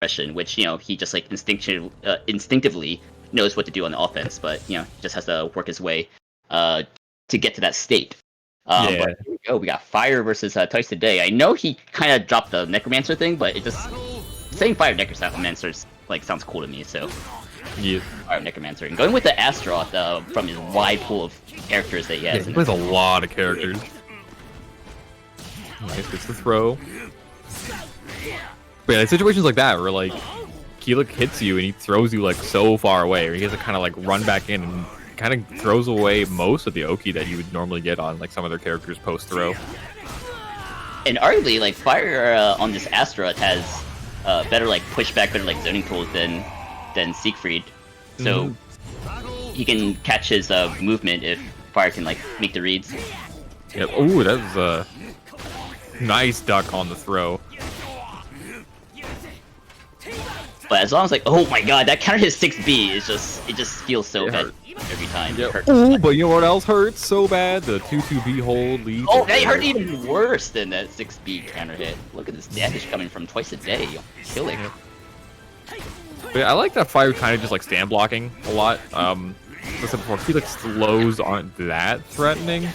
progression, which he just like instinctively knows what to do on the offense, but just has to work his way to get to that state. But here we go. We got Fyre versus Twice Today. I know he kind of dropped the Necromancer thing, but it just saying Fyre Necromancer like sounds cool to me. So Fyre Necromancer and going with the Astaroth from his wide pool of characters that he has. Yeah, he plays a lot of characters. Nice, gets the throw. But yeah, situations like that where like Kilik hits you and he throws you like so far away, or he has to kind of like run back in and kind of throws away most of the Oki that you would normally get on like some of their characters post throw. And arguably, like Fyre on this Astaroth has better like pushback, better like zoning tools than Siegfried, so he can catch his movement if Fyre can like make the reads. Yep. Ooh, that's a nice duck on the throw. But as long as like, oh my god, that counter hit 6B is it just feels so bad every time. Yep. Oh, but you know what else hurts so bad? The 2-2B hold lead. Oh, that hurt even worse than that 6B counter hit. Look at this damage coming from Twice a Day. Kilik. But I like that Fyre kind of just like stand blocking a lot. Like I said before, Kilik's slows aren't that threatening.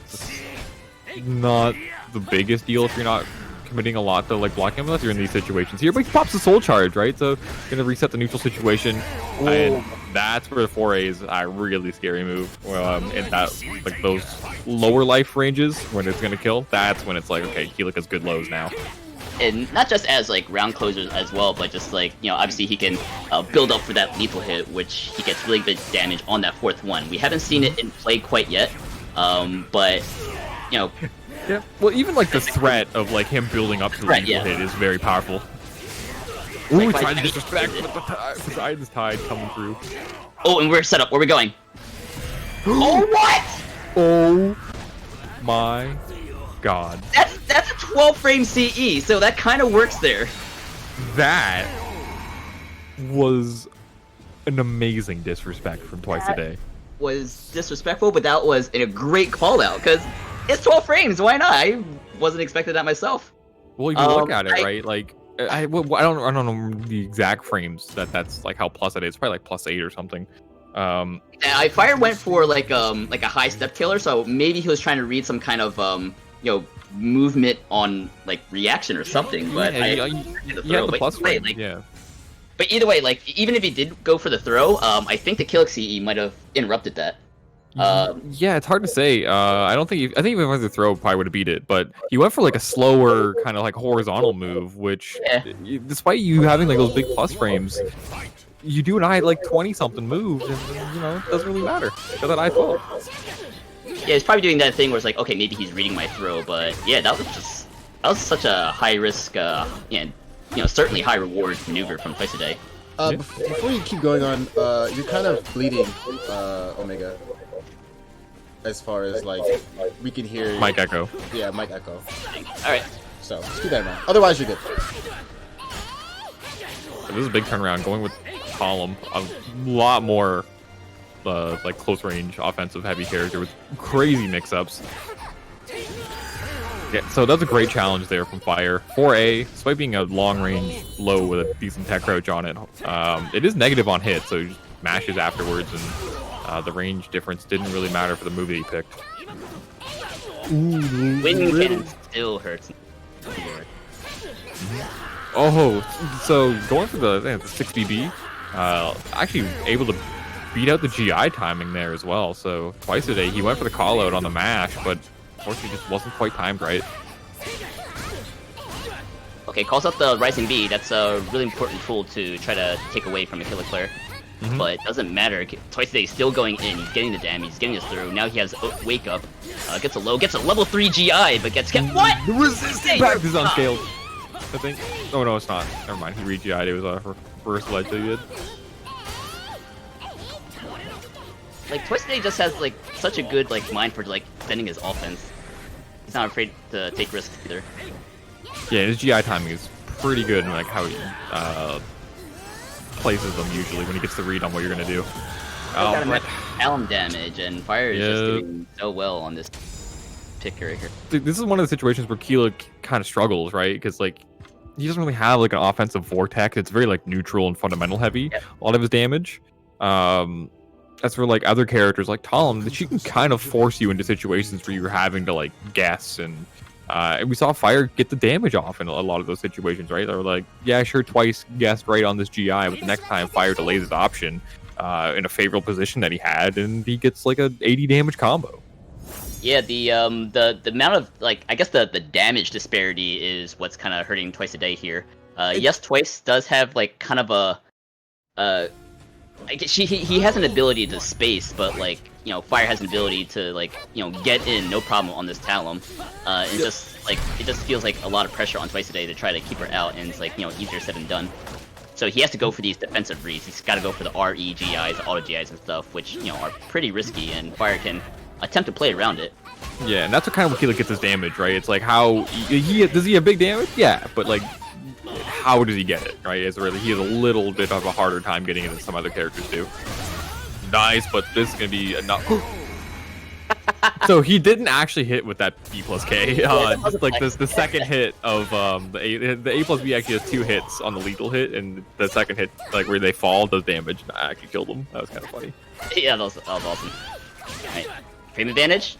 It's not the biggest deal if you're not committing a lot to like blocking him unless you're in these situations here. But he pops the soul charge, right? So gonna reset the neutral situation. And that's where the 4A's a really scary move. In that like those lower life ranges when it's gonna kill, that's when it's like, okay, Kilik has good lows now. And not just as like round closers as well, but just like obviously he can build up for that lethal hit, which he gets really good damage on that 4th one. We haven't seen it in play quite yet, but yeah. Well, even like the threat of like him building up to the lethal hit is very powerful. Ooh, trying to disrespect with the Titan's Tide coming through. Oh, and we're set up. Where are we going? Oh, what? Oh my god. That's a 12 frame CE, so that kind of works there. That was an amazing disrespect from Twice a Day. Was disrespectful, but that was a great call out because it's 12 frames. Why not? I wasn't expecting that myself. Well, if you look at it, right? Like, I don't know the exact frames that's like how plus it is. Probably like +8 or something. Fyre went for like a high step killer, so maybe he was trying to read some kind of movement on like reaction or something. But the plus frame, yeah. But either way, like even if he did go for the throw, I think the Kilik CE might have interrupted that. Yeah, it's hard to say. I think if he went for the throw, probably would have beat it. But he went for like a slower kind of like horizontal move, which, despite you having like those big plus frames, you do an like 20-something moves, and it doesn't really matter. Got that I-12. Yeah, he's probably doing that thing where it's like, okay, maybe he's reading my throw, but yeah, that was such a high risk, certainly high reward maneuver from Twice a Day. Before you keep going on, you're kind of bleeding, Omega. As far as like, we can hear Mic echo. Yeah, mic echo. All right. So just keep that in mind. Otherwise, you're good. This is a big turnaround. Going with Talim, a lot more like close range offensive heavy character with crazy mix-ups. Yeah, so that's a great challenge there from Fyre. 4A, despite being a long range low with a decent tech crouch on it, it is negative on hit, so he just mashes afterwards, and the range difference didn't really matter for the move that he picked. Ooh, winning cannon still hurts. Oh, so going for the 6BB, actually able to beat out the GI timing there as well. So Twice a Day, he went for the call out on the mash, but unfortunately just wasn't quite timed right. Okay, calls out the Rising B. That's a really important tool to try to take away from a Kilik player. But it doesn't matter. Twice a Day is still going in. He's getting the damage. He's getting us through. Now he has Wake Up. Gets a low. Gets a level 3 GI, but gets kept. What? The resistance impact is unscaled. I think. Oh no, it's not. Never mind. He re-GI'd. It was a reverse ledge that he did. Like Twice a Day just has like such a good like mind for like defending his offense. He's not afraid to take risks either. Yeah, his GI timing is pretty good in like how he places them usually when he gets the read on what you're gonna do. Got him Talim damage, and Fyre is just doing so well on this pick right here. This is one of the situations where Kilik kind of struggles, right? Because like he doesn't really have like an offensive vortex. It's very like neutral and fundamental heavy. Yep. A lot of his damage. As for like other characters like Talim, that she can kind of force you into situations where you're having to like guess, and we saw Fyre get the damage off in a lot of those situations, right? They were like, yeah, sure, twice guessed right on this GI, but the next time Fyre delays his option in a favorable position that he had, and he gets like a 80 damage combo. Yeah, the amount of like I guess the damage disparity is what's kind of hurting Twice a Day here. Yes, Twice does have like kind of a I guess he has an ability to space, but like Fyre has an ability to like get in no problem on this Talim. It just feels like a lot of pressure on Twice a Day to try to keep her out, and it's like easier said than done. So he has to go for these defensive reads. He's got to go for the RE GIs, auto GIs and stuff, which are pretty risky, and Fyre can attempt to play around it. Yeah, and that's what kind of what Kilik gets his damage, right? It's like how does he have big damage? Yeah, but like how does he get it, right? It's really he has a little bit of a harder time getting it than some other characters do. Nice, but this is gonna be enough. So he didn't actually hit with that B plus K. Like the second hit of the A plus B actually has 2 hits on the lethal hit, and the second hit, like where they fall, does damage. And I actually killed him. That was kind of funny. Yeah, that was awesome. Alright, frame advantage.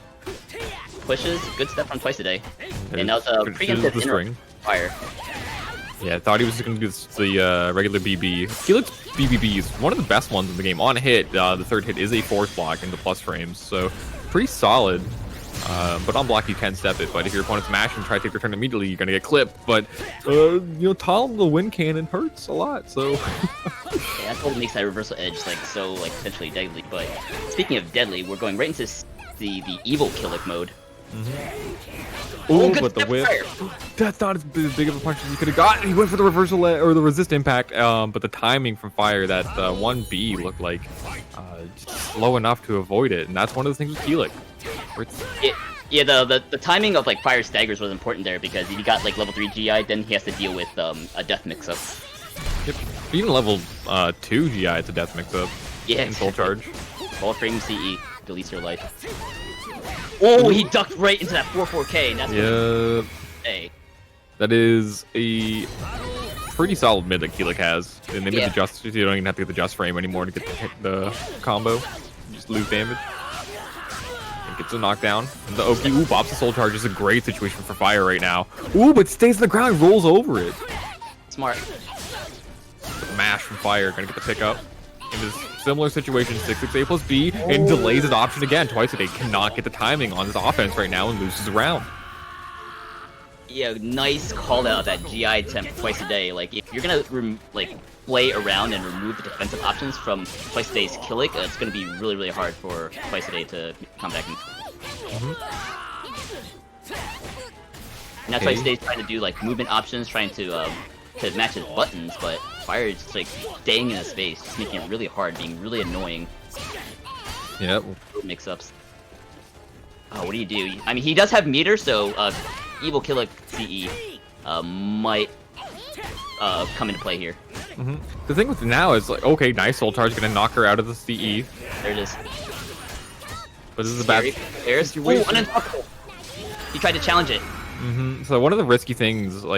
Pushes, good stuff from Twice a Day. And that was a preemptive string. Fyre. Yeah, I thought he was just going to do the regular BB. Kilik's BBB is one of the best ones in the game. On hit, the third hit is a force block into plus frames, so pretty solid. But on block, you can step it. But if your opponent's mash and try to take their turn immediately, you're going to get clipped. But, Talim, the wind cannon hurts a lot, so... Yeah, that's what makes that reversal edge so potentially deadly. But speaking of deadly, we're going right into the evil Kilik mode. Oh, but the whip. That's not as big of a punch as he could have got. He went for the reversal or the resist impact, but the timing from Fyre, that 1B looked like just slow enough to avoid it, and that's one of the things with Kilik. Yeah, the timing of like Fyre staggers was important there, because if you got like level 3 GI, then he has to deal with a death mix-up. Yep. Even level 2 GI, it's a death mix-up. Yeah, in full charge. Full frame CE deletes your life. Oh, he ducked right into that 4-4K. And that's hey. That is a pretty solid mid that Kilik has. And they made the just, you don't even have to get the just frame anymore to get the combo. You just lose damage. And gets a knockdown. And the OP, bops the soul charge is a great situation for Fyre right now. Ooh, but stays on the ground, rolls over it. Smart. The mash from Fyre, gonna get the pick up. In this similar situation, 6-6 A plus B, and delays his option again. Twice a Day cannot get the timing on his offense right now and loses the round. Yeah, nice call out of that GI attempt Twice a Day. Like, if you're gonna play around and remove the defensive options from Twice a Day's Kilik, it's gonna be really, really hard for Twice a Day to come back. And that's why Twice a Day's trying to do like movement options, trying to match his buttons, but Fyre is just like staying in his space, just making it really hard, being really annoying. Yep. Mix-ups. Oh, what do you do? I mean, he does have meter, so evil Kilik CE might come into play here. The thing with it now is like, okay, nice soul charge, gonna knock her out of the CE. There it is. But this is a bad. There's unintoppable. He tried to challenge it. So one of the risky things, like